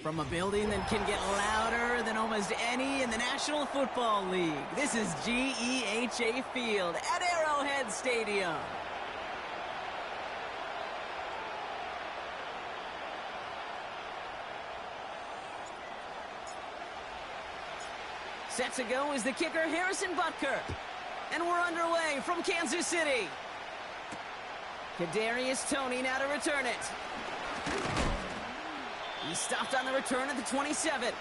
From a building that can get louder than almost any in the National Football League, this is GEHA Field at Arrowhead Stadium. Set to go is the kicker, Harrison Butker. And we're underway from Kansas City. Kadarius Toney now to return it. He stopped on the return at the 27.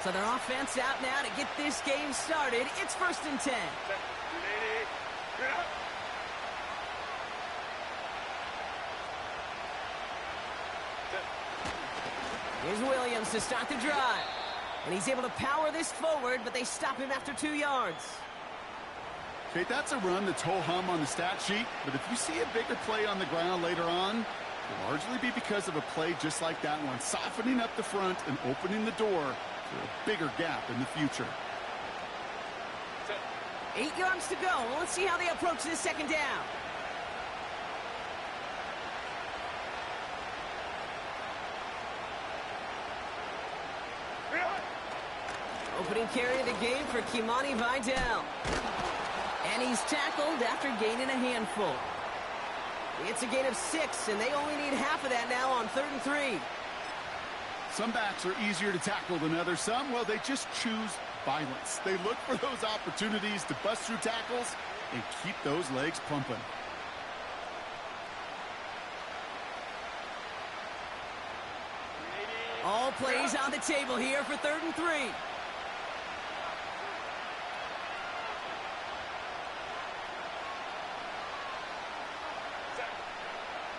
So their offense out now to get this game started. It's 1st and 10. Here's Williams to start the drive. And he's able to power this forward, but they stop him after 2 yards. Okay, that's a run that's ho-hum on the stat sheet, but if you see a bigger play on the ground later on, it'll largely be because of a play just like that one, softening up the front and opening the door for a bigger gap in the future. 8 yards to go. Let's see how they approach this second down. Opening carry of the game for Kimani Vidal. And he's tackled after gaining a handful. It's a gain of 6, and they only need half of that now on 3rd and 3. Some backs are easier to tackle than others. Some, well, they just choose violence. They look for those opportunities to bust through tackles and keep those legs pumping. All plays on the table here for 3rd and 3.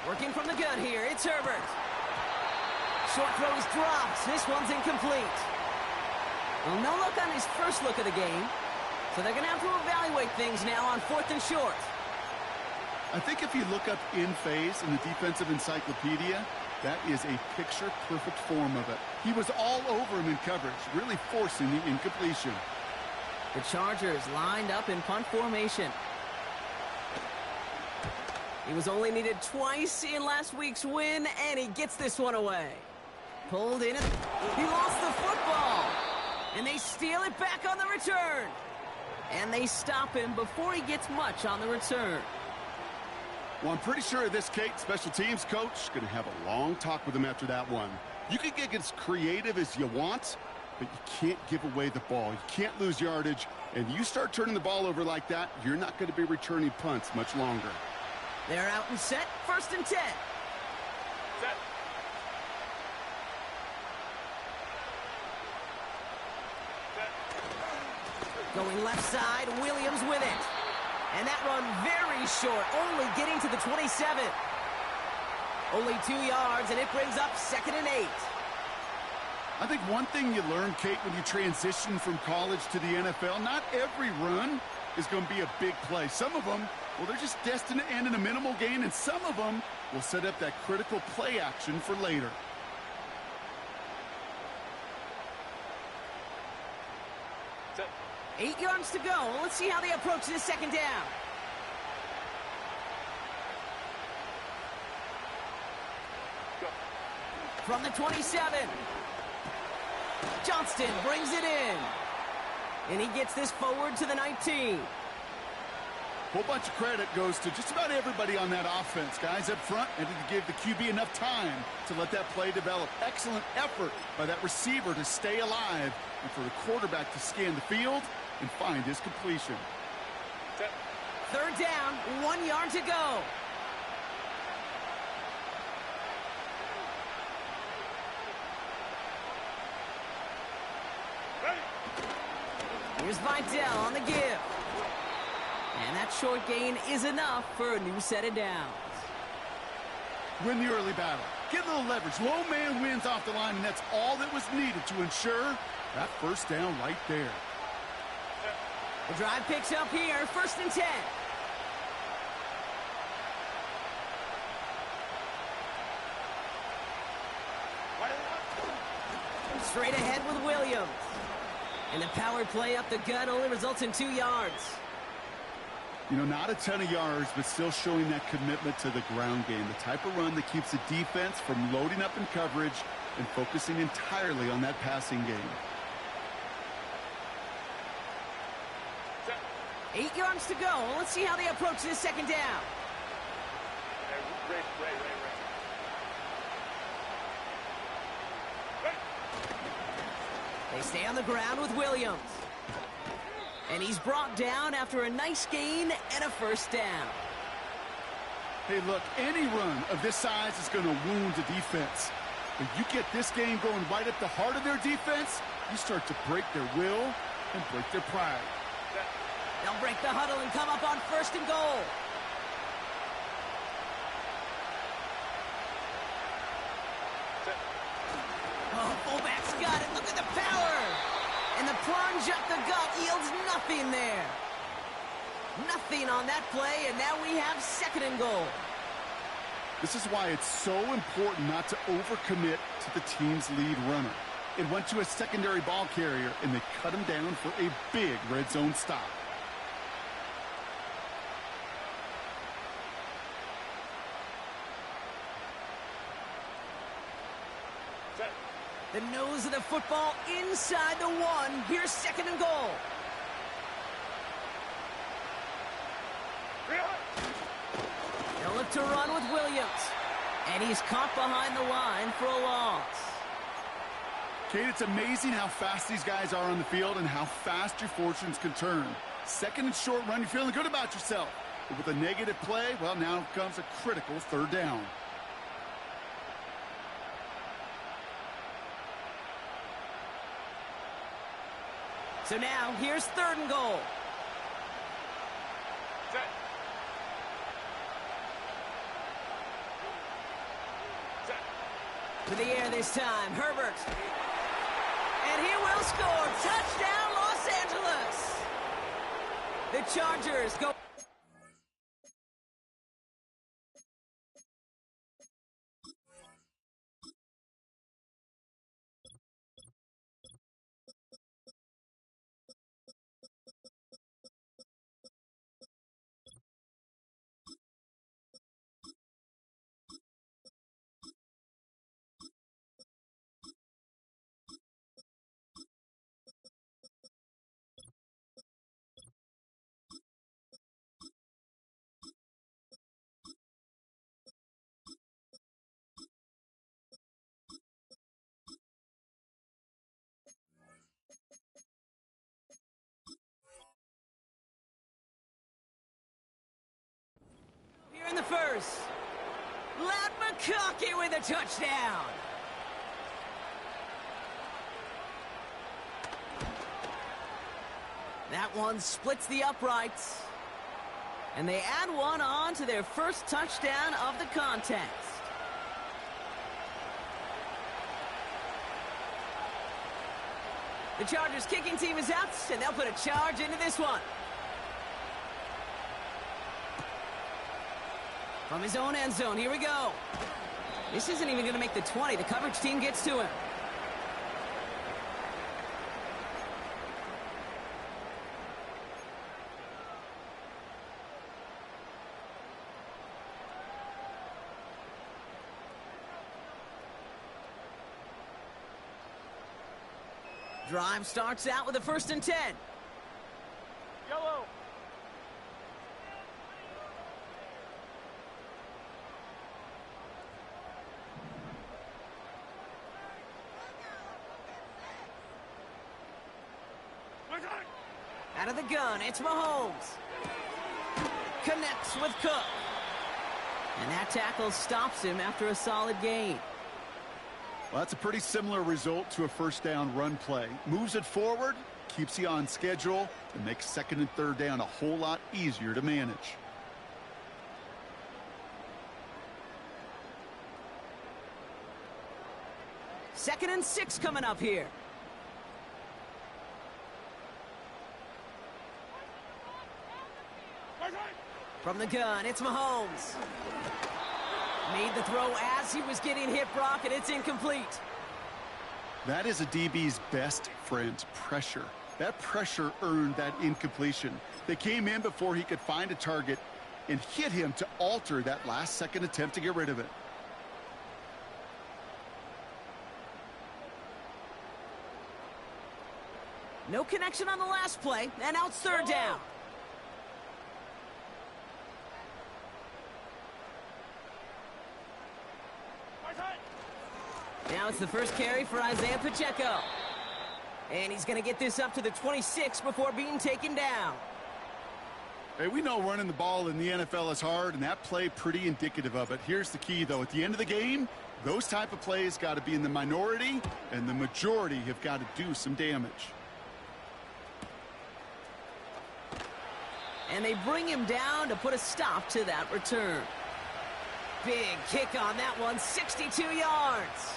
Working from the gun here, it's Herbert. Short throw is dropped. This one's incomplete. Well, no look on his first look of the game, so they're going to have to evaluate things now on 4th and short. I think if you look up in phase in the defensive encyclopedia, that is a picture-perfect form of it. He was all over him in coverage, really forcing the incompletion. The Chargers lined up in punt formation. He was only needed twice in last week's win, and he gets this one away. Pulled in, he lost the football, and they steal it back on the return. And they stop him before he gets much on the return. Well, I'm pretty sure this Kate special teams coach going to have a long talk with him after that one. You can get as creative as you want, but you can't give away the ball. You can't lose yardage, and you start turning the ball over like that, you're not going to be returning punts much longer. They're out and set, 1st and 10. Set. Going left side, Williams with it. And that run very short, only getting to the 27. Only 2 yards, and it brings up 2nd and 8. I think one thing you learn, Kate, when you transition from college to the NFL, not every run is going to be a big play. Some of them, well, they're just destined to end in a minimal gain, and some of them will set up that critical play action for later. Set. 8 yards to go. Let's see how they approach this second down. Go. From the 27. Johnston brings it in. And he gets this forward to the 19. Whole bunch of credit goes to just about everybody on that offense. Guys up front and to give the QB enough time to let that play develop. Excellent effort by that receiver to stay alive and for the quarterback to scan the field and find his completion. Set. 3rd down, 1 yard to go. Ready. Here's Vidal on the give. And that short gain is enough for a new set of downs. Win the early battle. Get a little leverage. Low man wins off the line, and that's all that was needed to ensure that 1st down right there. The drive picks up here, 1st and 10. Straight ahead with Williams. And the power play up the gut only results in 2 yards. You know, not a ton of yards, but still showing that commitment to the ground game. The type of run that keeps the defense from loading up in coverage and focusing entirely on that passing game. 8 yards to go. Let's see how they approach this second down. They stay on the ground with Williams. And he's brought down after a nice gain and a first down. Hey, look, any run of this size is going to wound the defense. But you get this game going right at the heart of their defense, you start to break their will and break their pride. They'll break the huddle and come up on 1st and goal. Oh, fullback's got it. Look at the power. And the plunge up the gut yields nothing there. Nothing on that play, and now we have 2nd and goal. This is why it's so important not to overcommit to the team's lead runner. It went to a secondary ball carrier, and they cut him down for a big red zone stop. The nose of the football inside the 1. Here's 2nd and goal. They'll look to run with Williams. And he's caught behind the line for a loss. Kate, it's amazing how fast these guys are on the field and how fast your fortunes can turn. 2nd and short run, you're feeling good about yourself. But with a negative play, well, now comes a critical 3rd down. So now, here's 3rd and goal. To the air this time, Herbert. And he will score. Touchdown, Los Angeles. The Chargers go. Here in the first. Lat McConkey with a touchdown. That one splits the uprights. And they add one on to their first touchdown of the contest. The Chargers kicking team is out, and they'll put a charge into this one. From his own end zone, here we go. This isn't even going to make the 20. The coverage team gets to him. Drive starts out with a 1st and 10. Yellow. Out of the gun, it's Mahomes. Connects with Cook. And that tackle stops him after a solid gain. Well, that's a pretty similar result to a 1st down run play. Moves it forward, keeps you on schedule, and makes 2nd and 3rd down a whole lot easier to manage. Second and 6 coming up here. From the gun, it's Mahomes. Made the throw as he was getting hit, Brock, and it's incomplete. That is a DB's best friend, pressure. That pressure earned that incompletion. They came in before he could find a target and hit him to alter that last-second attempt to get rid of it. No connection on the last play, and now it's third down. Now it's the first carry for Isaiah Pacheco. And he's going to get this up to the 26 before being taken down. Hey, we know running the ball in the NFL is hard, and that play pretty indicative of it. Here's the key, though. At the end of the game, those type of plays got to be in the minority, and the majority have got to do some damage. And they bring him down to put a stop to that return. Big kick on that one, 62 yards.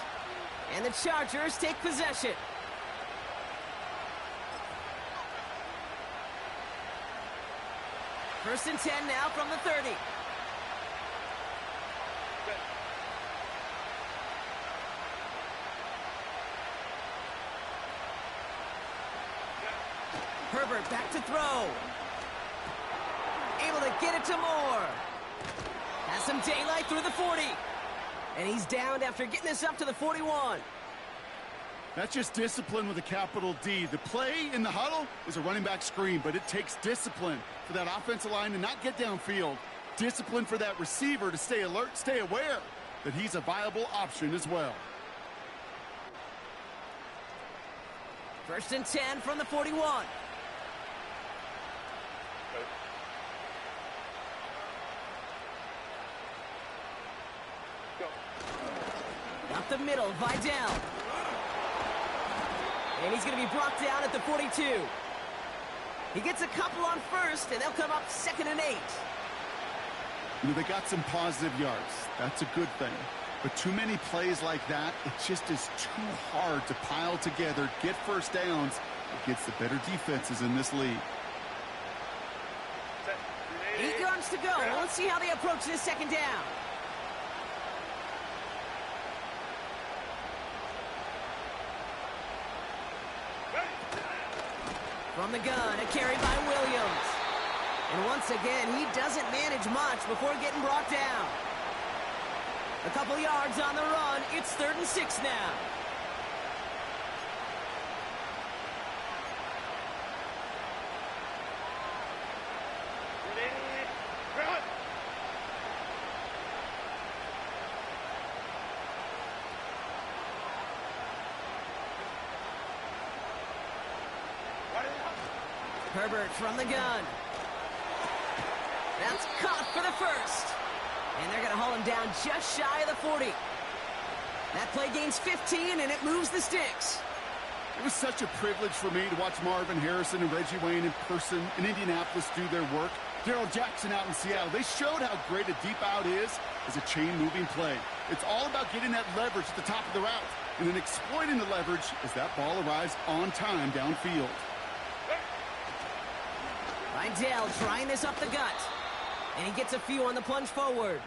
And the Chargers take possession. First and 10 now from the 30. Herbert back to throw. Able to get it to Moore. Has some daylight through the 40. And he's downed after getting this up to the 41. That's just discipline with a capital D. The play in the huddle is a running back screen, but it takes discipline for that offensive line to not get downfield. Discipline for that receiver to stay alert, stay aware that he's a viable option as well. First and 10 from the 41. Up the middle, Vidal. And he's going to be brought down at the 42. He gets a couple on first, and they'll come up 2nd and 8. You know, they got some positive yards. That's a good thing. But too many plays like that, it just is too hard to pile together, get first downs against the better defenses in this league. 8 yards to go. Let's see how they approach this second down. From the gun, a carry by Williams. And once again, he doesn't manage much before getting brought down. A couple yards on the run. It's 3rd and 6 now. Herbert from the gun. That's caught for the first. And they're going to haul him down just shy of the 40. That play gains 15, and it moves the sticks. It was such a privilege for me to watch Marvin Harrison and Reggie Wayne in person in Indianapolis do their work. Darrell Jackson out in Seattle. They showed how great a deep out is as a chain-moving play. It's all about getting that leverage at the top of the route and then exploiting the leverage as that ball arrives on time downfield. Vidal trying this up the gut. And he gets a few on the plunge forward.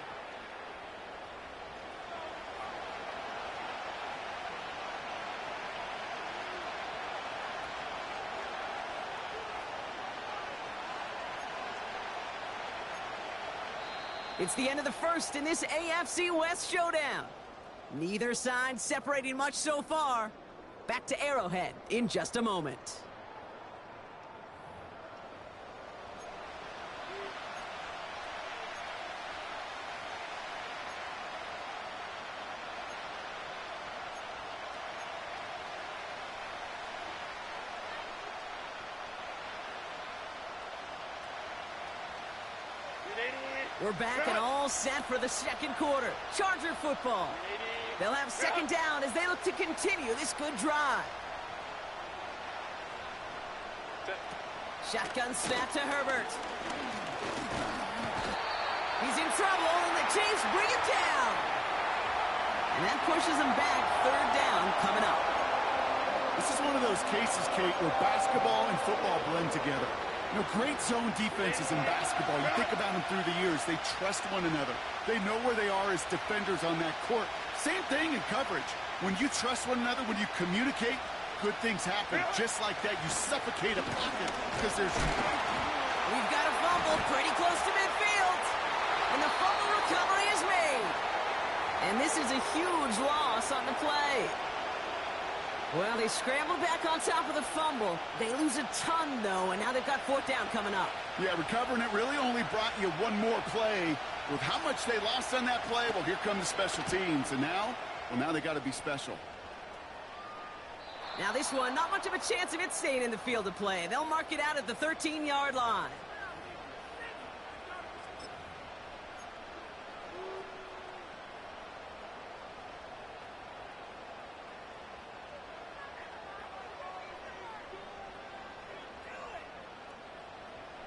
It's the end of the first in this AFC West showdown. Neither side separating much so far. Back to Arrowhead in just a moment. We're back and all set for the second quarter. Charger football. They'll have second down as they look to continue this good drive. Shotgun snap to Herbert. He's in trouble, and the Chiefs bring him down. And that pushes him back. Third down coming up. This is one of those cases, Kate, where basketball and football blend together. You know, great zone defenses in basketball. You think about them through the years. They trust one another. They know where they are as defenders on that court. Same thing in coverage. When you trust one another, when you communicate, good things happen. Just like that, you suffocate a pocket because there's... We've got a fumble pretty close to midfield. And the fumble recovery is made. And this is a huge loss on the play. Well, they scrambled back on top of the fumble. They lose a ton, though, and now they've got fourth down coming up. Yeah, recovering it really only brought you one more play. With how much they lost on that play, well, here come the special teams. And now, well, now they got to be special. Now this one, not much of a chance of it staying in the field of play. They'll mark it out at the 13-yard line.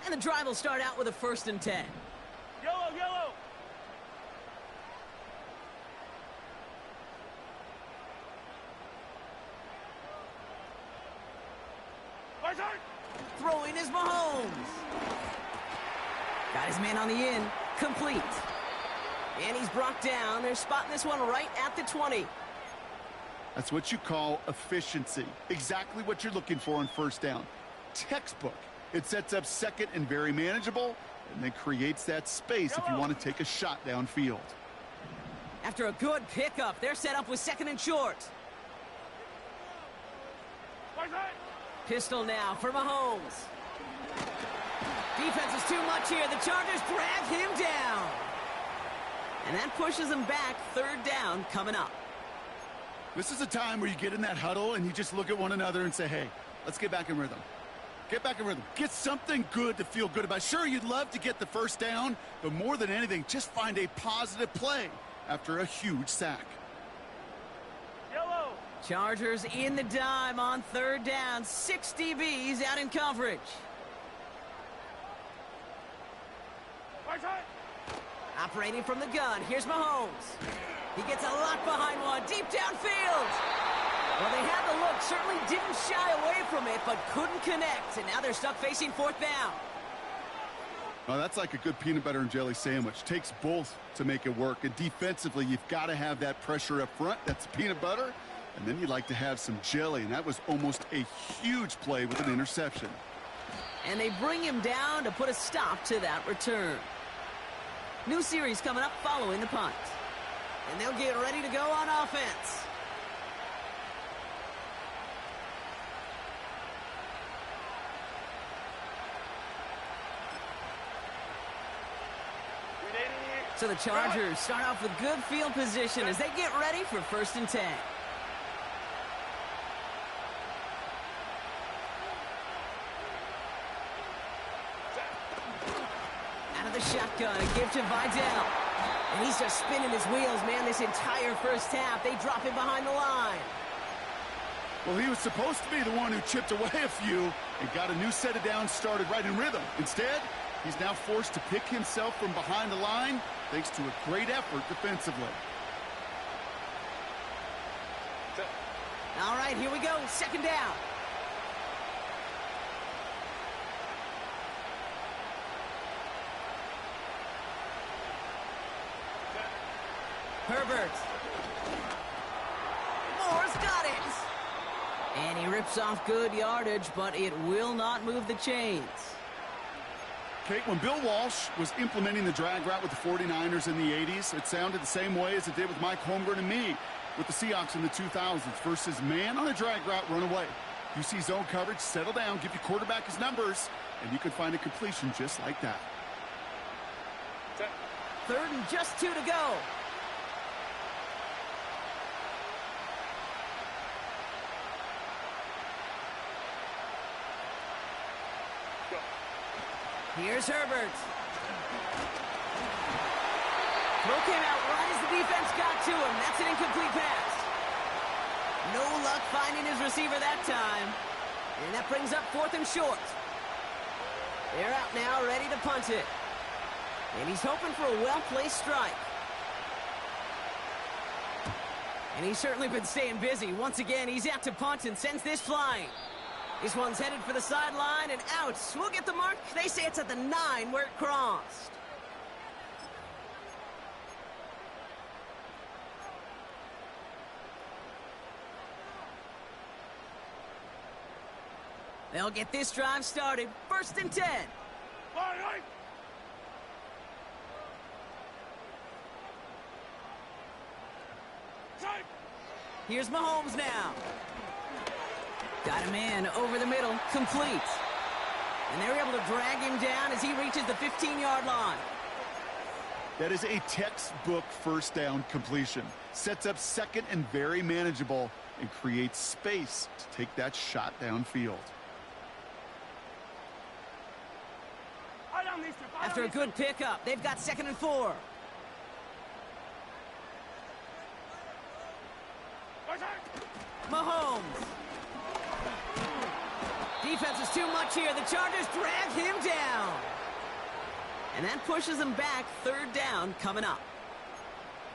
And the drive will start out with a 1st and 10. Yellow, yellow. My turn. Throwing is Mahomes. Got his man on the in. Complete. And he's brought down. They're spotting this one right at the 20. That's what you call efficiency. Exactly what you're looking for on first down. Textbook. It sets up second and very manageable, and then creates that space if you want to take a shot downfield. After a good pickup, they're set up with 2nd and short. Pistol now for Mahomes. Defense is too much here. The Chargers drag him down. And that pushes them back. 3rd down coming up. This is a time where you get in that huddle and you just look at one another and say, hey, let's get back in rhythm. Get back in rhythm. Get something good to feel good about. Sure, you'd love to get the first down, but more than anything, just find a positive play after a huge sack. Yellow. Chargers in the dime on 3rd down. 6 DBs out in coverage. My turn. Operating from the gun. Here's Mahomes. He gets a lot behind one. Deep downfield. Well, they had the look. Certainly didn't shy away from it, but couldn't connect. And now they're stuck facing 4th down. Oh, that's like a good peanut butter and jelly sandwich. Takes both to make it work. And defensively, you've got to have that pressure up front. That's peanut butter. And then you'd like to have some jelly. And that was almost a huge play with an interception. And they bring him down to put a stop to that return. New series coming up following the punt. And they'll get ready to go on offense. So the Chargers start off with good field position as they get ready for 1st and 10. Out of the shotgun, a give to Vidal. And he's just spinning his wheels, man, this entire first half. They drop him behind the line. Well, he was supposed to be the one who chipped away a few and got a new set of downs started right in rhythm. Instead, he's now forced to pick himself from behind the line thanks to a great effort defensively. All right, here we go. 2nd down. Herbert. Moore's got it. And he rips off good yardage, but it will not move the chains. Kate, when Bill Walsh was implementing the drag route with the 49ers in the 80s, it sounded the same way as it did with Mike Holmgren and me with the Seahawks in the 2000s versus man on a drag route, run away. You see zone coverage, settle down, give your quarterback his numbers, and you can find a completion just like that. 3rd and just 2 to go. Here's Herbert. Throw came out right as the defense got to him. That's an incomplete pass. No luck finding his receiver that time. And that brings up 4th and short. They're out now, ready to punt it. And he's hoping for a well-placed strike. And he's certainly been staying busy. Once again, he's out to punt and sends this flying. This one's headed for the sideline and out. We'll get the mark. They say it's at the 9 where it crossed. They'll get this drive started. 1st and 10. Right. Side. Here's Mahomes now. Got him in over the middle, complete. And they're able to drag him down as he reaches the 15-yard line. That is a textbook first down completion. Sets up second and very manageable and creates space to take that shot downfield. After a good pickup, they've got 2nd and 4. Mahomes. Defense is too much here. The Chargers drag him down. And that pushes them back. 3rd down coming up.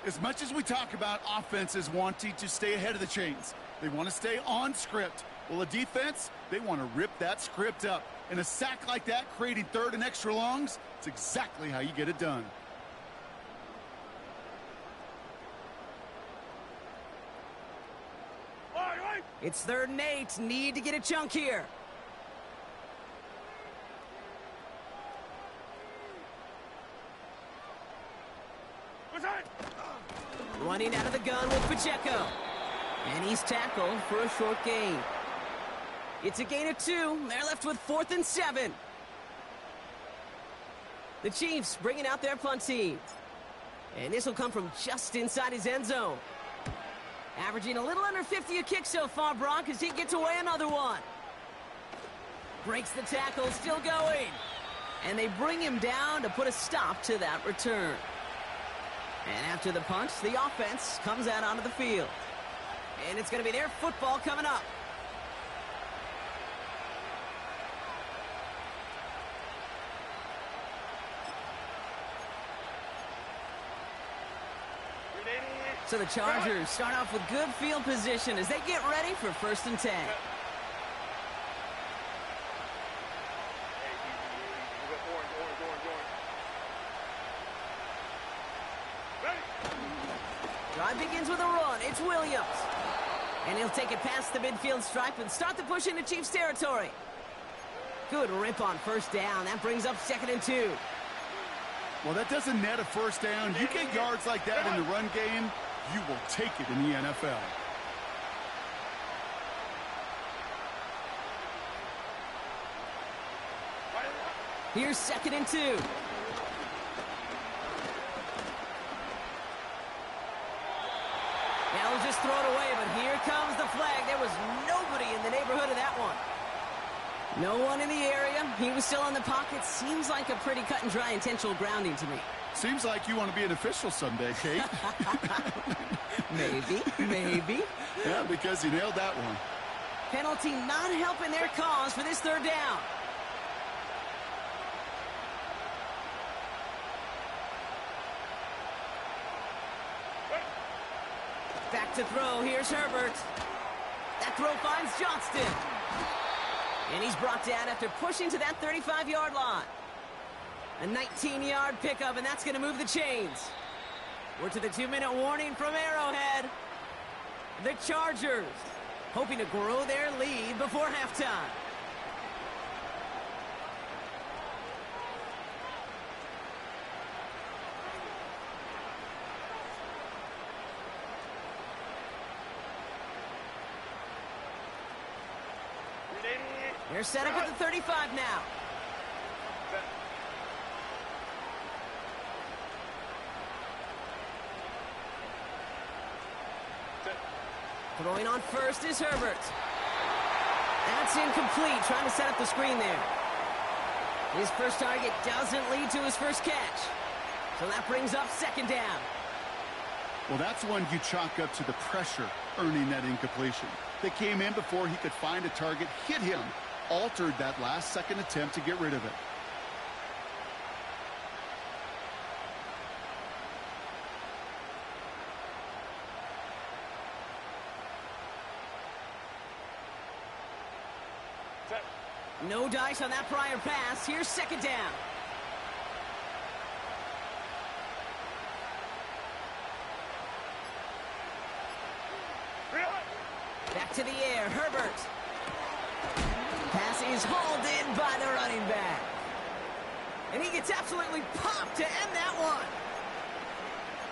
As much as we talk about offenses wanting to stay ahead of the chains, they want to stay on script. Well, the defense, they want to rip that script up. And a sack like that, creating 3rd and extra longs, it's exactly how you get it done. Right. It's 3rd and 8. Need to get a chunk here. Running out of the gun with Pacheco. And he's tackled for a short gain. It's a gain of 2. They're left with 4th and 7. The Chiefs bringing out their punt team. And this will come from just inside his end zone. Averaging a little under 50 a kick so far, Brock, as he gets away another one. Breaks the tackle, still going. And they bring him down to put a stop to that return. And after the punt, the offense comes out onto the field. And it's going to be their football coming up. So the Chargers start off with good field position as they get ready for 1st and 10. Drive begins with a run. It's Williams. And he'll take it past the midfield stripe and start the push into Chiefs territory. Good rip on 1st down. That brings up 2nd and 2. Well, that doesn't net a 1st down. You get yards like that in the run game, you will take it in the NFL. Here's 2nd and 2. Now we'll just throw it away, but here comes the flag. There was nobody in the neighborhood of that one. No one in the area. He was still in the pocket. Seems like a pretty cut and dry intentional grounding to me. Seems like you want to be an official someday, Kate. Maybe. Yeah, because you nailed that one. Penalty not helping their cause for this 3rd down. Back to throw. Here's Herbert. That throw finds Johnston. And he's brought down after pushing to that 35-yard line. A 19-yard pickup, and that's going to move the chains. We're to the 2-minute warning from Arrowhead. The Chargers hoping to grow their lead before halftime. They're set up at the 35 now. Throwing on 1st is Herbert. That's incomplete, trying to set up the screen there. His first target doesn't lead to his first catch. So that brings up 2nd down. Well, that's one you chalk up to the pressure earning that incompletion. They came in before he could find a target, hit him, altered that last second attempt to get rid of it. No dice on that prior pass. Here's 2nd down. Back to the air. Herbert. Pass is hauled in by the running back. And he gets absolutely popped to end that one.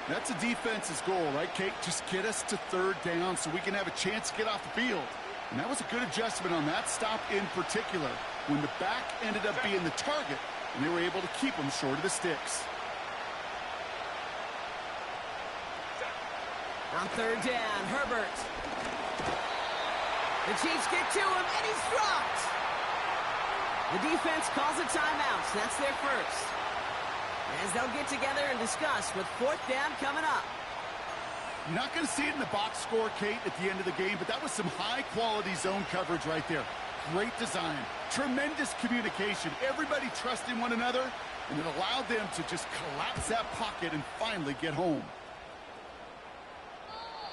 That's a defense's goal, right, Kate? Just get us to third down so we can have a chance to get off the field. And that was a good adjustment on that stop in particular, when the back ended up being the target, and they were able to keep him short of the sticks. On third down, Herbert. The Chiefs get to him, and he's dropped. The defense calls a timeout, so that's their first. As they'll get together and discuss with fourth down coming up. You're not going to see it in the box score, Kate, at the end of the game, but that was some high-quality zone coverage right there. Great design, tremendous communication, everybody trusting one another, and it allowed them to just collapse that pocket and finally get home.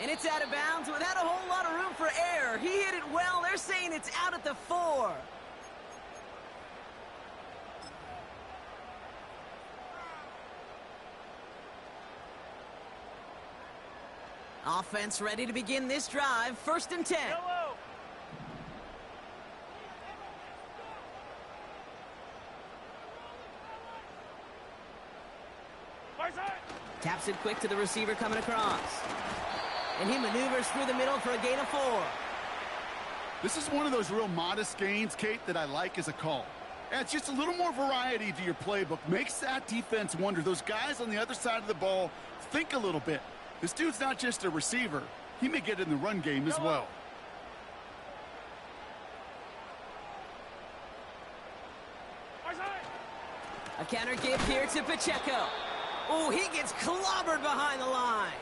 And it's out of bounds without a whole lot of room for error. He hit it well. They're saying it's out at the 4. Offense ready to begin this drive. 1st and 10. Yellow. Right side. Taps it quick to the receiver coming across. And he maneuvers through the middle for a gain of 4. This is one of those real modest gains, Kate, that I like as a call. Adds just a little more variety to your playbook. Makes that defense wonder. Those guys on the other side of the ball think a little bit. This dude's not just a receiver. He may get in the run game as well. Right side. A counter give here to Pacheco. Oh, he gets clobbered behind the line.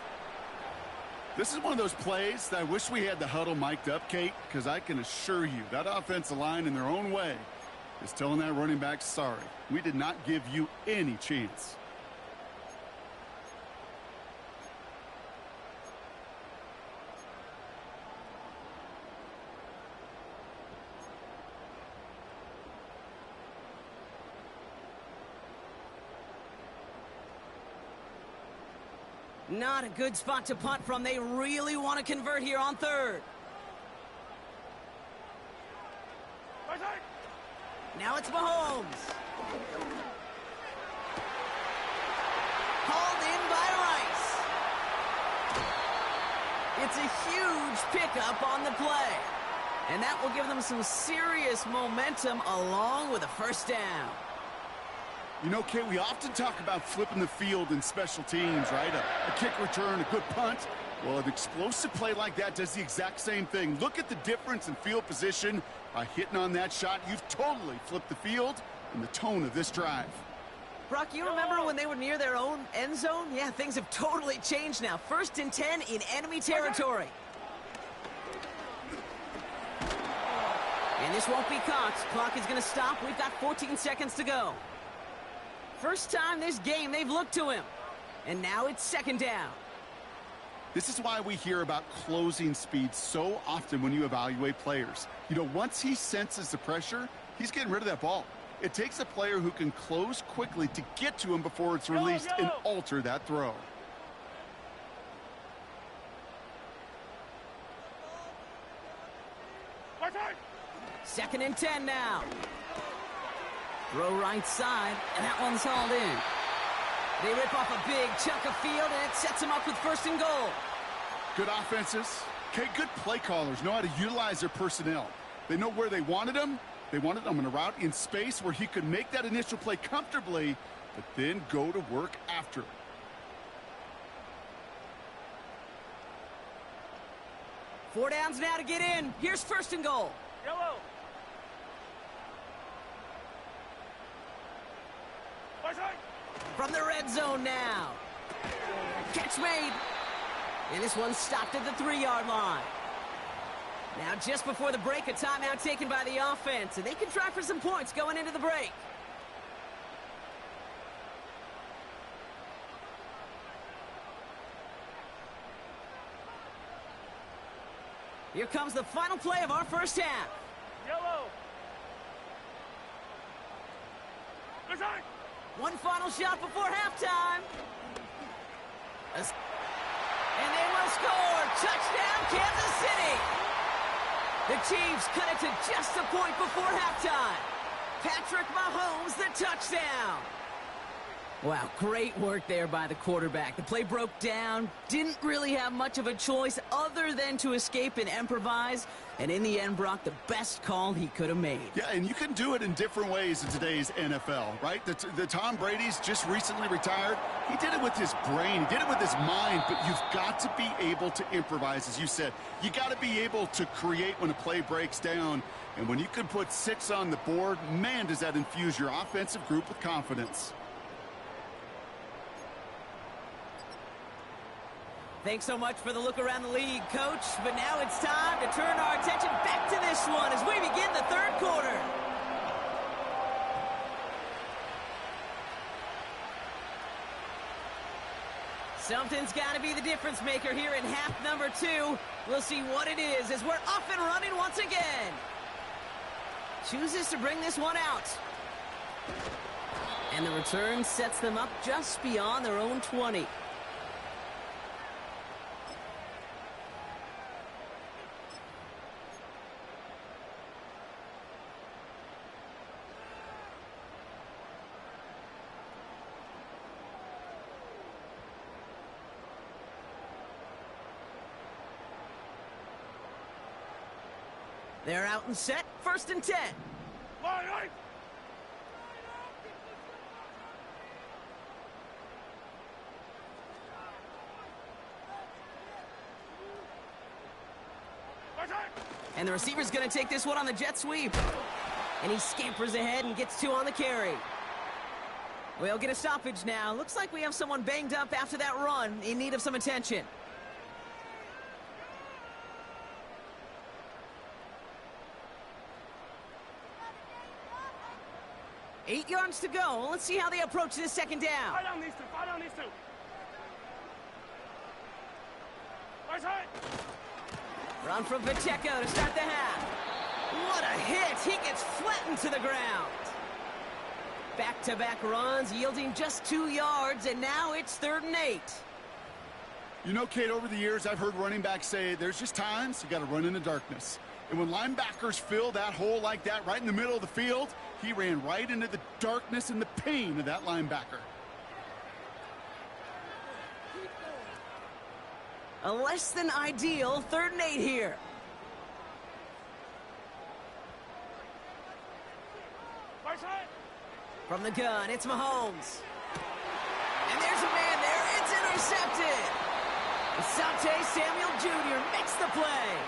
This is one of those plays that I wish we had the huddle mic'd up, Kate, because I can assure you that offensive line in their own way is telling that running back, sorry, we did not give you any chance. Not a good spot to punt from. They really want to convert here on 3rd. Right side. Now it's Mahomes. Hauled in by Rice. It's a huge pickup on the play. And that will give them some serious momentum along with a 1st down. You know, Kate, we often talk about flipping the field in special teams, right? A kick return, a good punt. Well, an explosive play like that does the exact same thing. Look at the difference in field position. By hitting on that shot, you've totally flipped the field and the tone of this drive. Brock, you remember when they were near their own end zone? Yeah, things have totally changed now. 1st and 10 in enemy territory. And this won't be caught. Clock is going to stop. We've got 14 seconds to go. First time this game they've looked to him. And now it's 2nd down. This is why we hear about closing speed so often when you evaluate players. You know, once he senses the pressure, he's getting rid of that ball. It takes a player who can close quickly to get to him before it's released and alter that throw. Right side. 2nd and 10 now. Throw right side, and that one's hauled in. They rip off a big chunk of field, and it sets them up with 1st and goal. Good offenses. Okay, good play callers know how to utilize their personnel. They know where they wanted him. They wanted him in a route in space where he could make that initial play comfortably, but then go to work after. 4 downs now to get in. Here's 1st and goal. Yellow. Right side. From the red zone now. Catch made. And this one's stopped at the 3-yard line. Now just before the break, a timeout taken by the offense. And they can try for some points going into the break. Here comes the final play of our first half. Yellow. Right side. One final shot before halftime. And they will score. Touchdown, Kansas City. The Chiefs cut it to just a point before halftime. Patrick Mahomes, the touchdown. Wow, great work there by the quarterback. The play broke down, didn't really have much of a choice other than to escape and improvise, and in the end, Brock, the best call he could have made. Yeah, and you can do it in different ways in today's NFL, right? The Tom Brady's just recently retired. He did it with his brain. He did it with his mind, but you've got to be able to improvise, as you said. You got to be able to create when a play breaks down, and when you can put 6 on the board, man, does that infuse your offensive group with confidence. Thanks so much for the look around the league, Coach. But now it's time to turn our attention back to this one as we begin the third quarter. Something's got to be the difference maker here in half number 2. We'll see what it is as we're off and running once again. Chooses to bring this one out. And the return sets them up just beyond their own 20. They're out and set, 1st and 10. Line right. And the receiver's going to take this one on the jet sweep. And he scampers ahead and gets 2 on the carry. We'll get a stoppage now. Looks like we have someone banged up after that run, in need of some attention. 8 yards to go. Let's see how they approach this second down. Fight on these two. Fight on these two. Right side. Run from Pacheco to start the half. What a hit. He gets flattened to the ground. Back-to-back runs, yielding just 2 yards, and now it's 3rd and 8. You know, Kate, over the years, I've heard running backs say there's just times you got to run in the darkness. And when linebackers fill that hole like that right in the middle of the field, he ran right into the darkness and the pain of that linebacker. A less than ideal 3rd and 8 here. Right side. From the gun, it's Mahomes. And there's a man there. It's intercepted. Asante Samuel Jr. makes the play.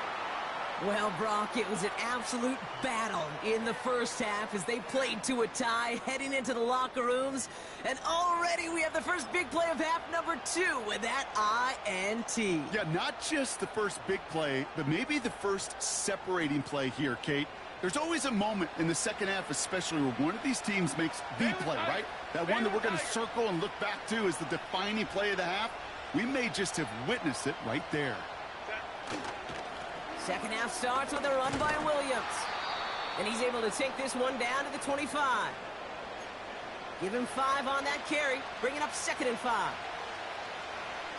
Well, Brock, it was an absolute battle in the first half as they played to a tie, heading into the locker rooms. And already we have the first big play of half number 2 with that INT. Yeah, not just the first big play, but maybe the first separating play here, Kate. There's always a moment in the second half, especially where one of these teams makes the play, right? That one that we're going to circle and look back to as the defining play of the half. We may just have witnessed it right there. Second half starts with a run by Williams. And he's able to take this one down to the 25. Give him 5 on that carry, bringing up 2nd and 5.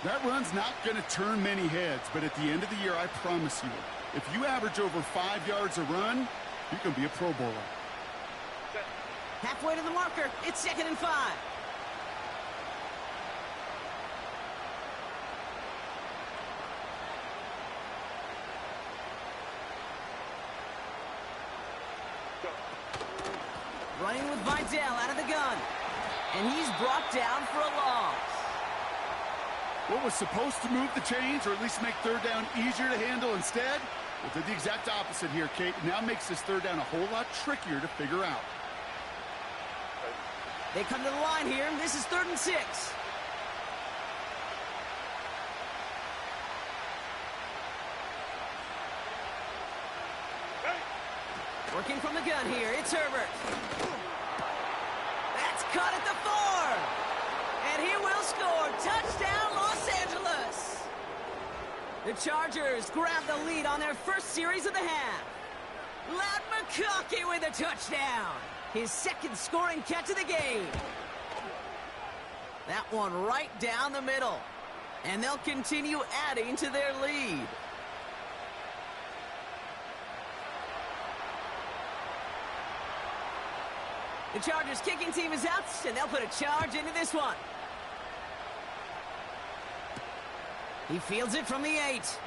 That run's not going to turn many heads, but at the end of the year, I promise you, if you average over 5 yards a run, you can be a Pro Bowler. Halfway to the marker, it's 2nd and 5. Running with Vidal out of the gun. And he's brought down for a loss. What was supposed to move the chains, or at least make 3rd down easier to handle instead, well, did the exact opposite here, Kate. Now makes this 3rd down a whole lot trickier to figure out. They come to the line here. This is 3rd and 6. Working from the gun here, it's Herbert. That's caught at the 4. And he will score. Touchdown, Los Angeles. The Chargers grab the lead on their first series of the half. Ladd McConkey with a touchdown. His 2nd scoring catch of the game. That one right down the middle. And they'll continue adding to their lead. The Chargers kicking team is out, and they'll put a charge into this one. He fields it from the 8.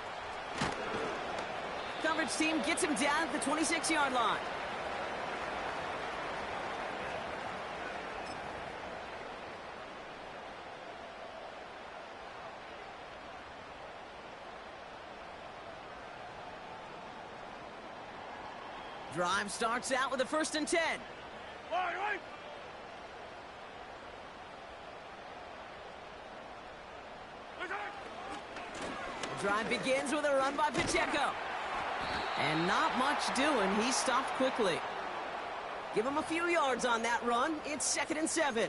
Coverage team gets him down at the 26-yard line. Drive starts out with a 1st and 10. Right. The drive begins with a run by Pacheco. And not much doing. He stopped quickly. Give him a few yards on that run. It's 2nd and 7.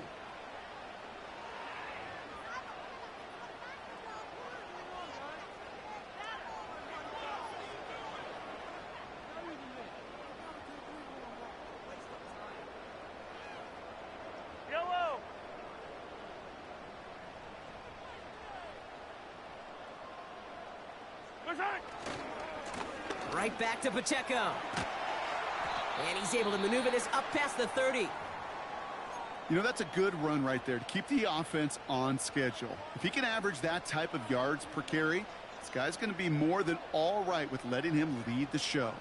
Yellow. Right back to Pacheco. And he's able to maneuver this up past the 30. You know, that's a good run right there to keep the offense on schedule. If he can average that type of yards per carry, this guy's going to be more than all right with letting him lead the show.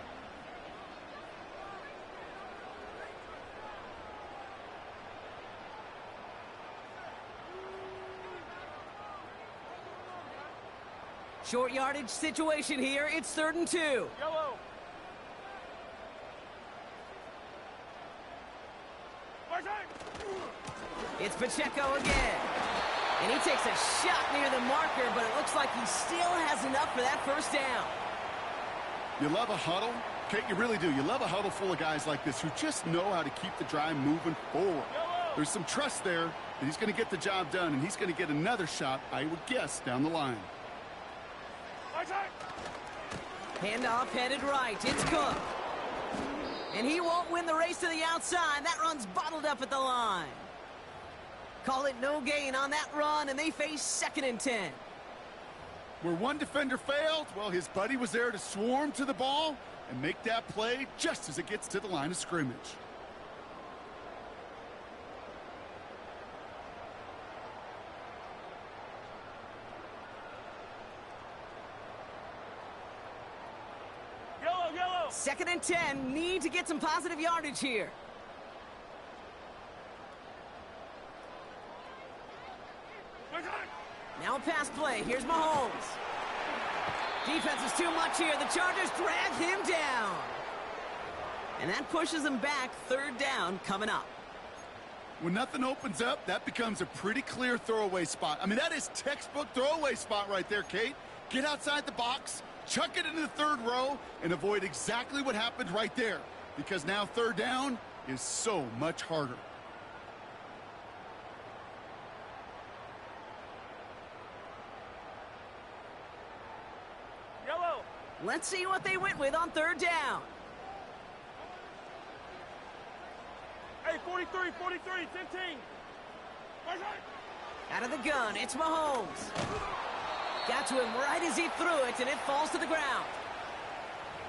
Short yardage situation here. It's 3rd and 2. Yellow. It's Pacheco again. And he takes a shot near the marker, but it looks like he still has enough for that 1st down. You love a huddle? Kate, you really do. You love a huddle full of guys like this who just know how to keep the drive moving forward. There's some trust there that he's going to get the job done, and he's going to get another shot, I would guess, down the line. Handoff headed right. It's Cook. And he won't win the race to the outside. That run's bottled up at the line. Call it no gain on that run, and they face 2nd and 10. Where one defender failed, well, his buddy was there to swarm to the ball and make that play just as it gets to the line of scrimmage. Yellow. 2nd and 10. Need to get some positive yardage here. Now a pass play. Here's Mahomes. Defense is too much here. The Chargers drag him down. And that pushes him back. 3rd down coming up. When nothing opens up, that becomes a pretty clear throwaway spot. I mean, that is textbook throwaway spot right there, Kate. Get outside the box, chuck it into the 3rd row, and avoid exactly what happened right there. Because now 3rd down is so much harder. Yellow. Let's see what they went with on 3rd down. Hey, 43, 15. Out of the gun, it's Mahomes. Got to him right as he threw it, and it falls to the ground.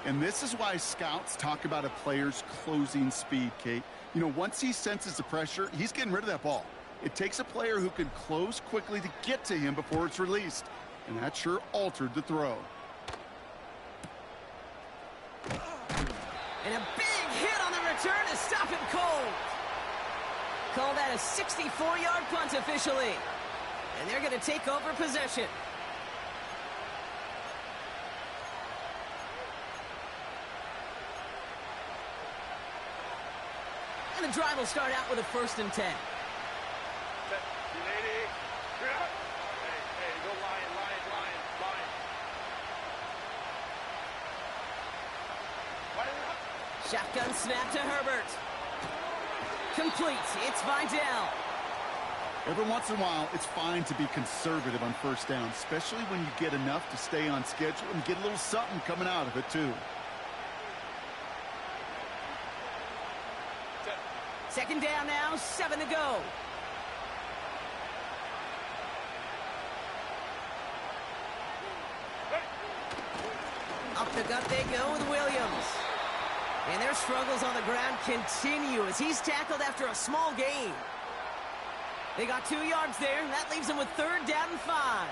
And this is why scouts talk about a player's closing speed, Kate. You know, once he senses the pressure, he's getting rid of that ball. It takes a player who can close quickly to get to him before it's released. And that sure altered the throw. And a big hit on the return to stop him cold. Call that a 64-yard punt officially. And they're going to take over possession. And the drive will start out with a 1st and 10. Hey, go line. Shotgun snap to Herbert. Complete. It's Vidal. Every once in a while, it's fine to be conservative on 1st down, especially when you get enough to stay on schedule and get a little something coming out of it, too. 2nd down now, 7 to go. Up the gut they go with Williams. And their struggles on the ground continue as he's tackled after a small gain. They got 2 yards there. That leaves them with 3rd down and 5.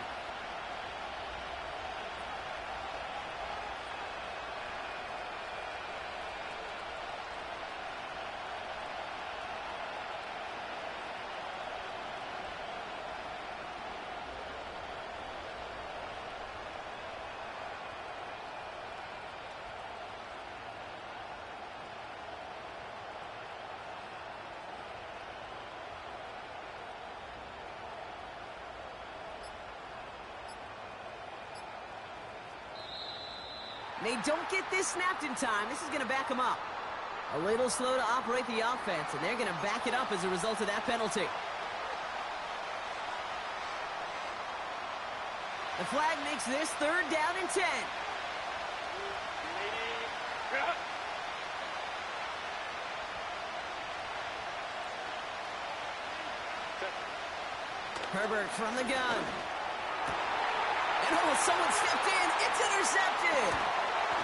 They don't get this snapped in time. This is going to back them up. A little slow to operate the offense, and they're going to back it up as a result of that penalty. The flag makes this 3rd down and 10. Herbert from the gun. And oh, someone stepped in. It's intercepted.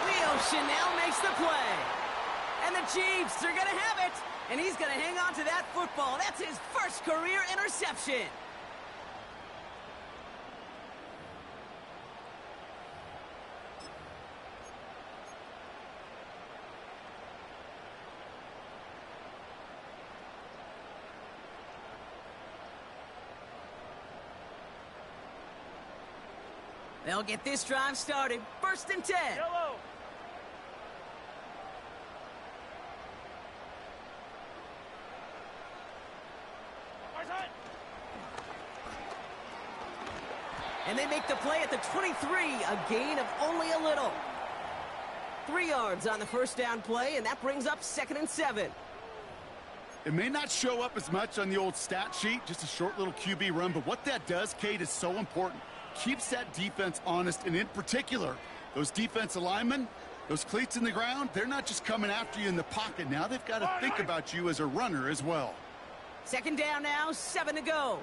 Leo Chanel makes the play. And the Chiefs are going to have it. And he's going to hang on to that football. That's his first career interception. They'll get this drive started. 1st and 10. Yellow. And they make the play at the 23, a gain of only a little. 3 yards on the 1st down play, and that brings up 2nd and 7. It may not show up as much on the old stat sheet, just a short little QB run, but what that does, Kate, is so important. Keeps that defense honest, and in particular, those defensive linemen, those cleats in the ground, they're not just coming after you in the pocket. Now they've got to think about you as a runner as well. 2nd down now, 7 to go.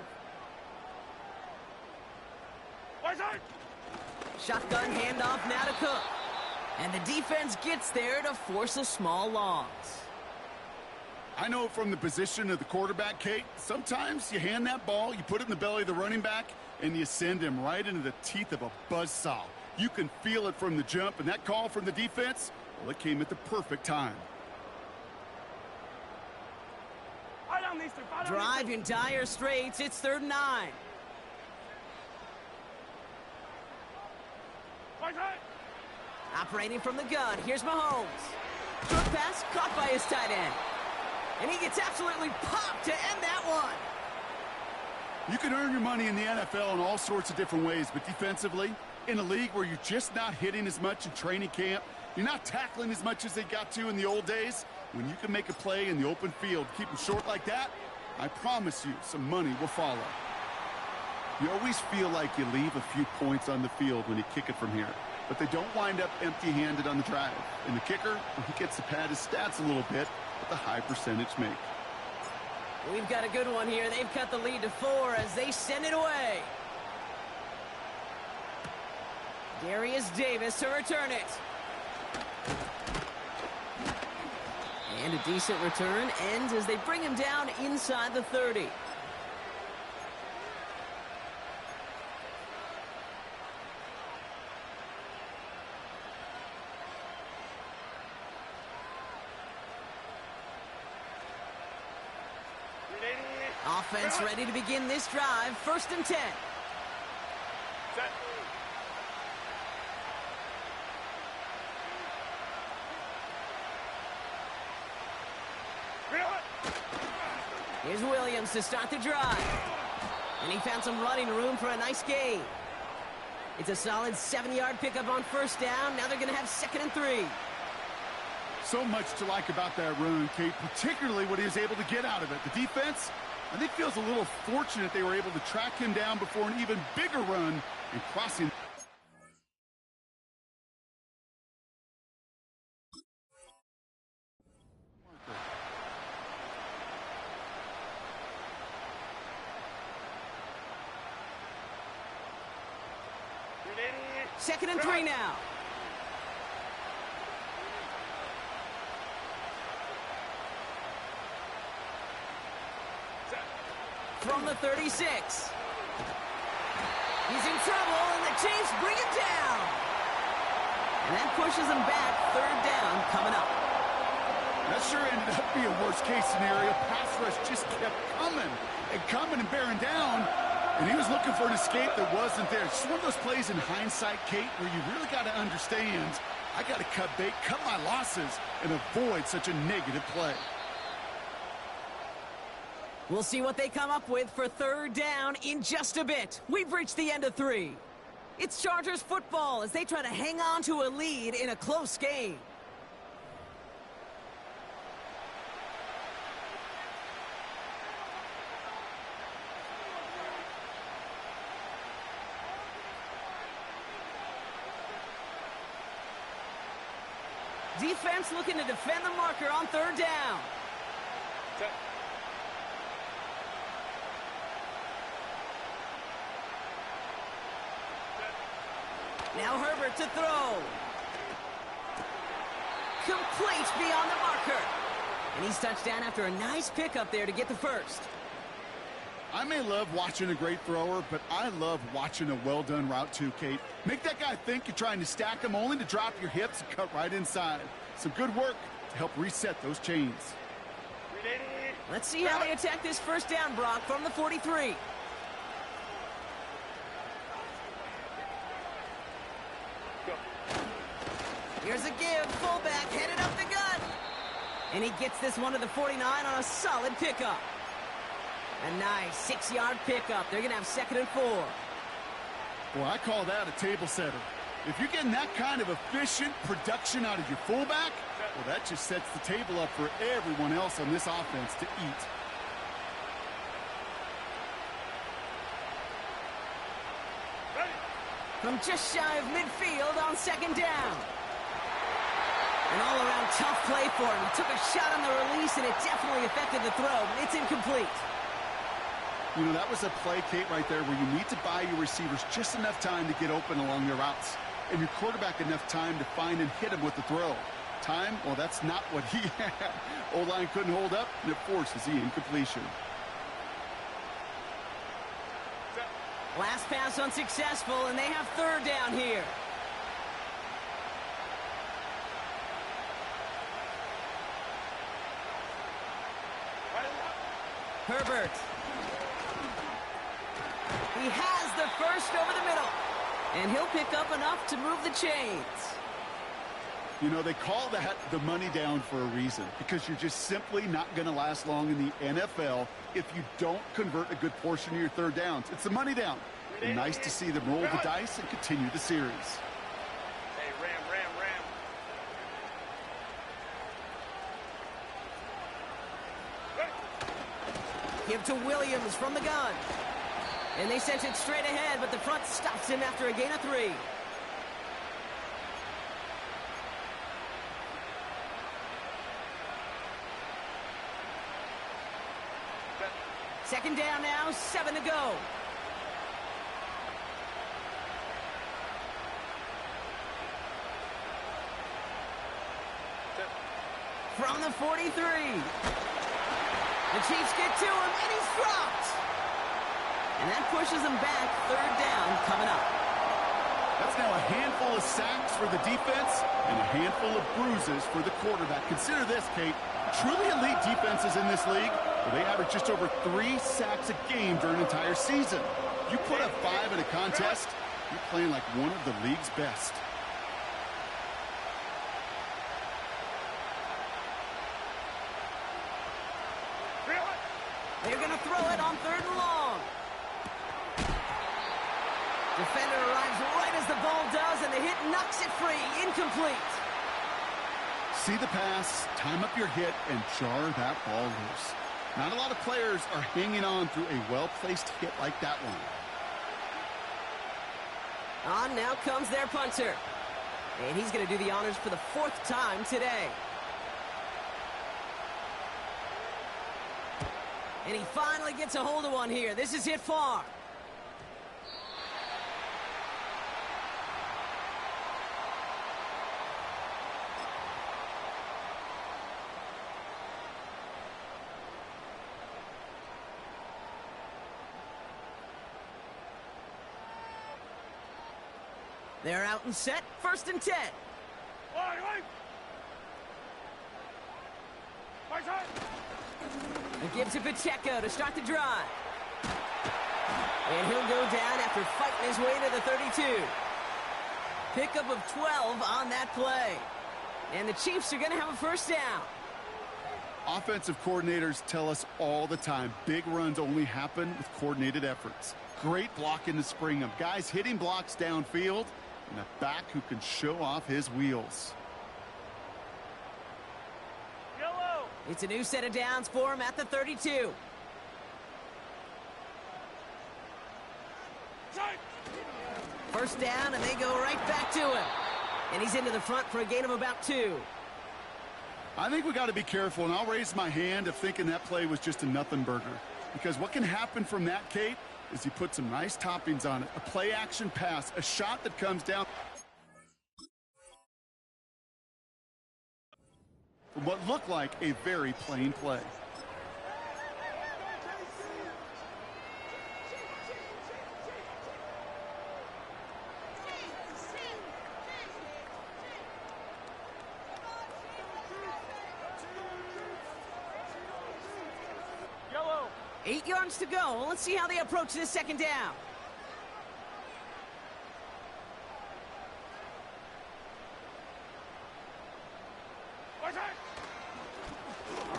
Shotgun handoff now to Cook. And the defense gets there to force a small loss. I know from the position of the quarterback, Kate, sometimes you hand that ball, you put it in the belly of the running back, and you send him right into the teeth of a buzzsaw. You can feel it from the jump, and that call from the defense, well, it came at the perfect time. Drive in dire straits. It's 3rd and 9. Operating from the gun, here's Mahomes. Short pass caught by his tight end. And he gets absolutely popped to end that one. You can earn your money in the NFL in all sorts of different ways, but defensively, in a league where you're just not hitting as much in training camp, you're not tackling as much as they got to in the old days, when you can make a play in the open field, keep them short like that, I promise you some money will follow. You always feel like you leave a few points on the field when you kick it from here, but they don't wind up empty-handed on the drive. And the kicker, he gets to pad his stats a little bit with a high percentage make. We've got a good one here. They've cut the lead to 4 as they send it away. Darius Davis to return it. And a decent return ends as they bring him down inside the 30. Offense ready to begin this drive. 1st and 10. Set. Here's Williams to start the drive. And he found some running room for a nice gain. It's a solid 7-yard pickup on 1st down. Now they're going to have 2nd and 3. So much to like about that run, Kate, particularly what he was able to get out of it. The defense, I think, feels a little fortunate they were able to track him down before an even bigger run and crossing. Second and 3 now. from the 36. He's in trouble, and the Chiefs bring him down. And that pushes him back. Third down coming up. That sure ended up being a worst-case scenario. Pass rush just kept coming and bearing down. And he was looking for an escape that wasn't there. It's just one of those plays in hindsight, Kate, where you really got to understand, I got to cut bait, cut my losses, and avoid such a negative play. We'll see what they come up with for third down in just a bit. We've reached the end of 3. It's Chargers football as they try to hang on to a lead in a close game. Defense looking to defend the marker on third down. Set. Now Herbert to throw. Complete beyond the marker. And he's touched down after a nice pickup there to get the first. I may love watching a great thrower, but I love watching a well-done route too, Kate. Make that guy think you're trying to stack him only to drop your hips and cut right inside. Some good work to help reset those chains. Let's see how they attack this first down, Brock, from the 43. Here's a give, fullback, headed up the gut. And he gets this one to the 49 on a solid pickup. A nice 6-yard pickup. They're going to have 2nd and 4. Well, I call that a table setter. If you're getting that kind of efficient production out of your fullback, well, that just sets the table up for everyone else on this offense to eat. From just shy of midfield on 2nd down. An all-around tough play for him. He took a shot on the release, and it definitely affected the throw, but it's incomplete. You know, that was a play, Kate, right there where you need to buy your receivers just enough time to get open along their routes, and your quarterback enough time to find and hit him with the throw. Time, well, that's not what he had. O-line couldn't hold up, and it forces the incompletion. Last pass unsuccessful, and they have third down here. Herbert. He has the first over the middle. And he'll pick up enough to move the chains. You know, they call that the money down for a reason, because you're just simply not going to last long in the NFL if you don't convert a good portion of your third downs. It's the money down. And nice to see them roll the dice and continue the series. Hey, Ram. Give to Williams from the gun. And they sent it straight ahead, but the front stops him after a gain of 3. Second down now, 7 to go. From the 43. The Chiefs get to him, and he's dropped. And that pushes him back. Third down coming up. That's now a handful of sacks for the defense and a handful of bruises for the quarterback. Consider this, Kate. Truly elite defenses in this league, well, they average just over 3 sacks a game during an entire season. You put up 5 in a contest, you're playing like one of the league's best. They're going to throw it on 3rd and long. Defender arrives right as the ball does, and the hit knocks it free. Incomplete. See the pass, time up your hit, and jar that ball loose. Not a lot of players are hanging on through a well-placed hit like that one. On now comes their punter. And he's going to do the honors for the 4th time today. And he finally gets a hold of one here. This is hit far. They're out and set. 1st and 10. It gives to Pacheco to start the drive. And he'll go down after fighting his way to the 32. Pickup of 12 on that play. And the Chiefs are going to have a 1st down. Offensive coordinators tell us all the time, big runs only happen with coordinated efforts. Great blocking to spring them. Guys hitting blocks downfield, and a back who can show off his wheels. Yellow. It's a new set of downs for him at the 32. Strike. 1st down, and they go right back to him. And he's into the front for a gain of about 2. I think we got to be careful, and I'll raise my hand of thinking that play was just a nothing burger. Because what can happen from that, Kate, is you put some nice toppings on it. A play-action pass, a shot that comes down from what looked like a very plain play. Yellow. 8 yards to go. Let's see how they approach this 2nd down.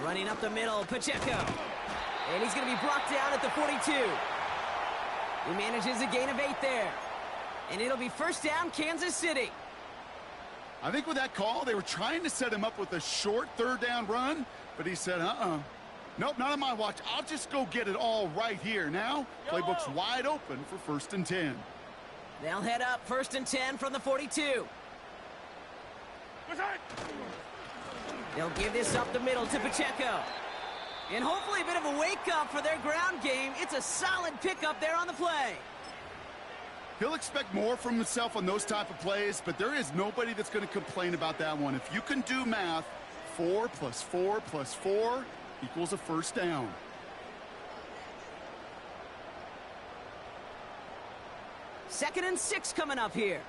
Running up the middle, Pacheco. And he's going to be brought down at the 42. He manages a gain of 8 there. And it'll be 1st down, Kansas City. I think with that call, they were trying to set him up with a short 3rd down run, but he said, nope, not on my watch. I'll just go get it all right here. Now, playbook's wide open for 1st and 10. They'll head up 1st and 10 from the 42. They'll give this up the middle to Pacheco. And hopefully a bit of a wake-up for their ground game. It's a solid pickup there on the play. He'll expect more from himself on those type of plays, but there is nobody that's going to complain about that one. If you can do math, 4 plus 4 plus 4 equals a 1st down. Second and 6 coming up here.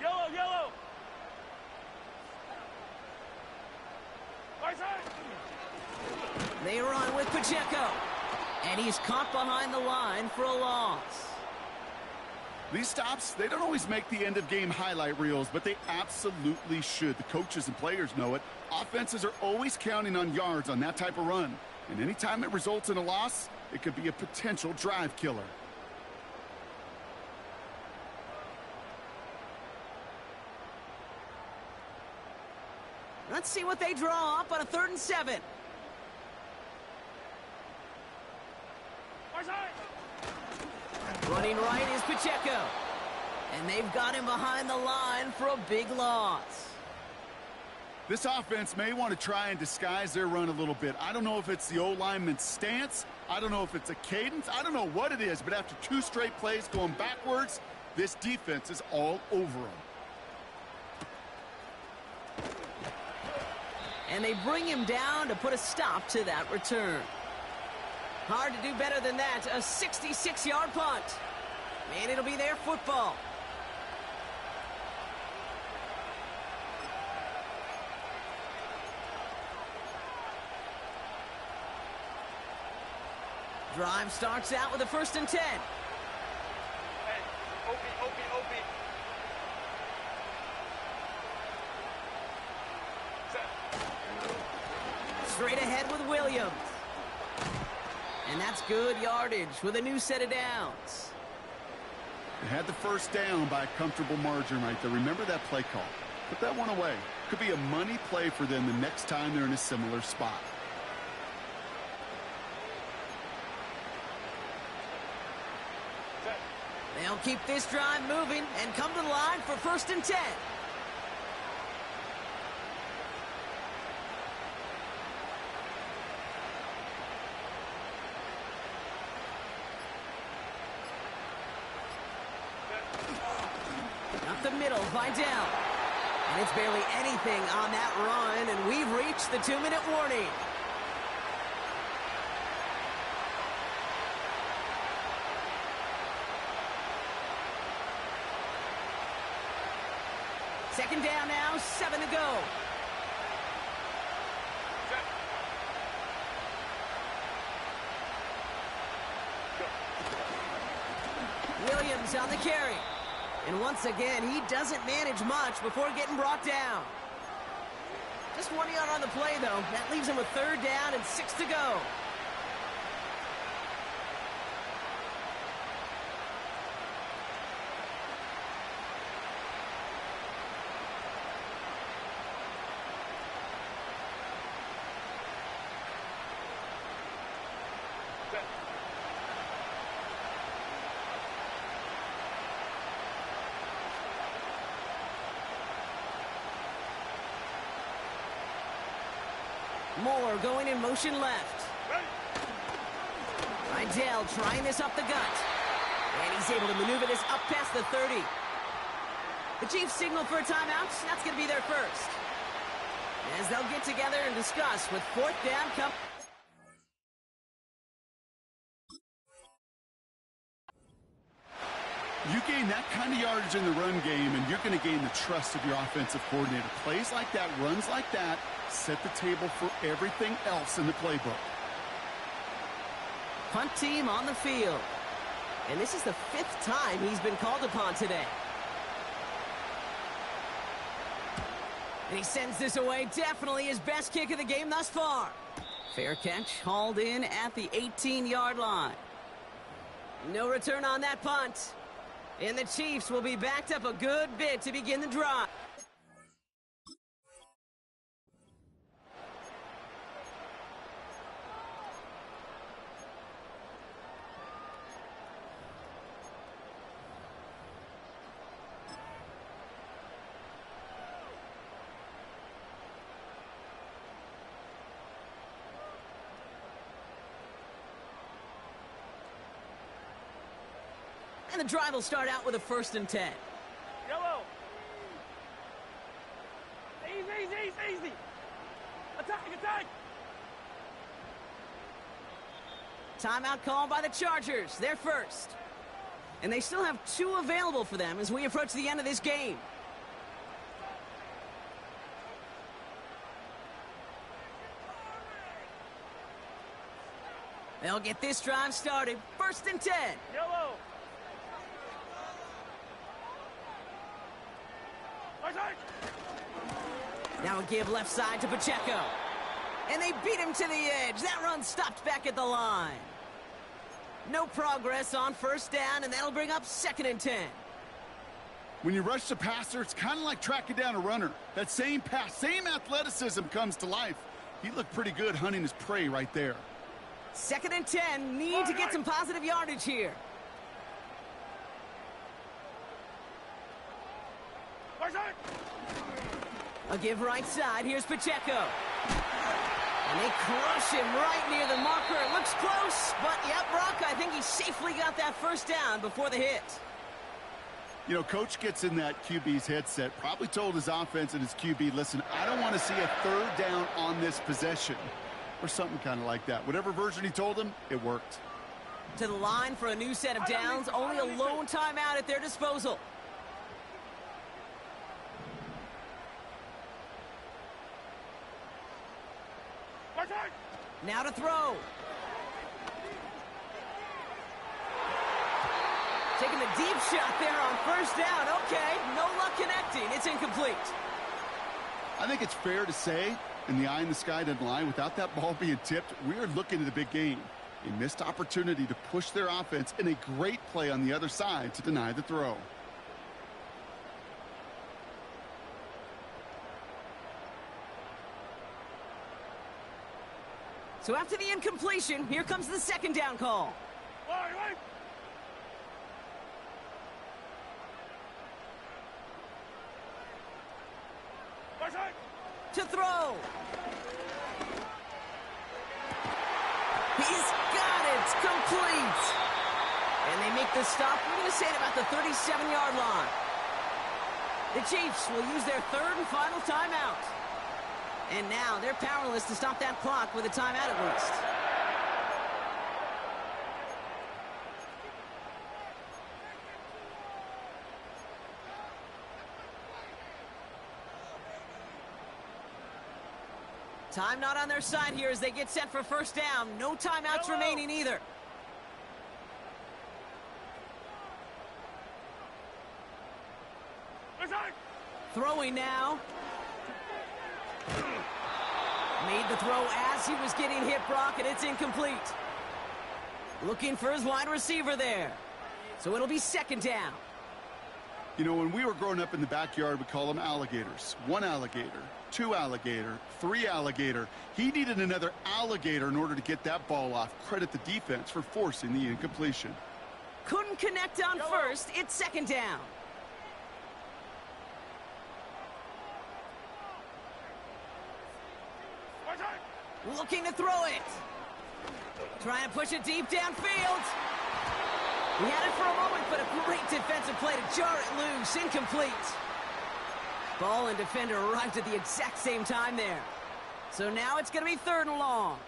Yellow, yellow. Right side. They run with Pacheco. And he's caught behind the line for a loss. These stops, they don't always make the end-of-game highlight reels, but they absolutely should. The coaches and players know it. Offenses are always counting on yards on that type of run. And anytime it results in a loss, it could be a potential drive killer. Let's see what they draw up on a 3rd and 7. Right side. Running right is Pacheco. And they've got him behind the line for a big loss. This offense may want to try and disguise their run a little bit. I don't know if it's the O-lineman's stance. I don't know if it's a cadence. I don't know what it is, but after 2 straight plays going backwards, this defense is all over them. And they bring him down to put a stop to that return. Hard to do better than that. A 66-yard punt. And it'll be their football. Drive starts out with a 1st and 10. Hey, Opie. Set. Straight ahead with Williams. And that's good yardage with a new set of downs. They had the 1st down by a comfortable margin right there. Remember that play call. Put that one away. Could be a money play for them the next time they're in a similar spot. Set. They'll keep this drive moving and come to the line for 1st and 10. Up the middle, Vidal. And it's barely anything on that run, and we've reached the 2-minute warning. Second down now, 7 to go. Set. Go. Williams on the carry. And once again, he doesn't manage much before getting brought down. Just 1 yard on the play, though. That leaves him with third down and 6 to go. Set. Moore going in motion left. Ready. Idell trying this up the gut. And he's able to maneuver this up past the 30. The Chiefs signal for a timeout. That's going to be their first. As they'll get together and discuss with fourth down come. You gain that kind of yardage in the run game, and you're going to gain the trust of your offensive coordinator. Plays like that, runs like that, set the table for everything else in the playbook. Punt team on the field. And this is the 5th time he's been called upon today. And he sends this away. Definitely his best kick of the game thus far. Fair catch, hauled in at the 18-yard line. No return on that punt. And the Chiefs will be backed up a good bit to begin the drive. And the drive will start out with a 1st and 10. Yellow. Easy, easy, easy. Attack, attack. Timeout called by the Chargers. They're first. And they still have 2 available for them as we approach the end of this game. They'll get this drive started. 1st and 10. Yellow. Right. Now a give left side to Pacheco. And they beat him to the edge. That run stopped back at the line. No progress on 1st down, and that'll bring up 2nd and 10. When you rush the passer, it's kind of like tracking down a runner. That same pass, same athleticism comes to life. He looked pretty good hunting his prey right there. 2nd and 10. Need to get some positive yardage here. A give right side. Here's Pacheco. And they crush him right near the marker. It looks close, but yep, Brock, I think he safely got that 1st down before the hit. You know, coach gets in that QB's headset, probably told his offense and his QB, listen, I don't want to see a 3rd down on this possession. Or something kind of like that. Whatever version he told him, it worked. To the line for a new set of downs. Only a lone timeout at their disposal. Now to throw. Taking the deep shot there on 1st down. Okay, no luck connecting. It's incomplete. I think it's fair to say, and the eye in the sky doesn't lie, without that ball being tipped, we're looking at a big game. A missed opportunity to push their offense and a great play on the other side to deny the throw. So after the incompletion, here comes the 2nd down call. Right. To throw. He's got it. Complete. And they make the stop. We're going to say it about the 37-yard line. The Chiefs will use their 3rd and final timeout. And now they're powerless to stop that clock with a timeout at least. Time not on their side here as they get set for first down. No timeouts remaining either. Throwing now. Made the throw as he was getting hit, Brock, and it's incomplete. Looking for his wide receiver there. So it'll be second down. You know, when we were growing up in the backyard, we call them alligators. 1 alligator, 2 alligator, 3 alligator. He needed another alligator in order to get that ball off. Credit the defense for forcing the incompletion. Couldn't connect on first. It's second down. Looking to throw it. Trying to push it deep downfield. He had it for a moment, but a great defensive play to jar it loose. Incomplete. Ball and defender arrived at the exact same time there. So now it's going to be 3rd and long.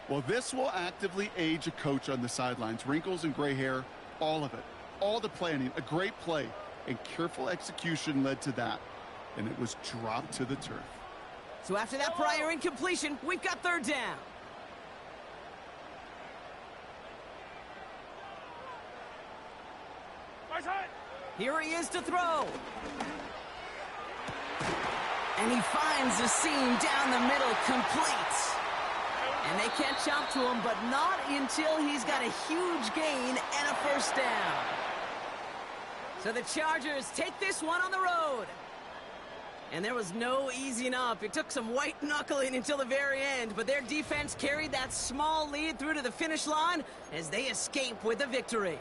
Well, this will actively age a coach on the sidelines. Wrinkles and gray hair, all of it. All the planning, a great play, and careful execution led to that. And it was dropped to the turf. So after that prior incompletion, we've got 3rd down. Here he is to throw. And he finds the seam down the middle, complete. And they catch up to him, but not until he's got a huge gain and a first down. So the Chargers take this one on the road. And there was no easing up. It took some white knuckling until the very end, but their defense carried that small lead through to the finish line as they escape with the victory.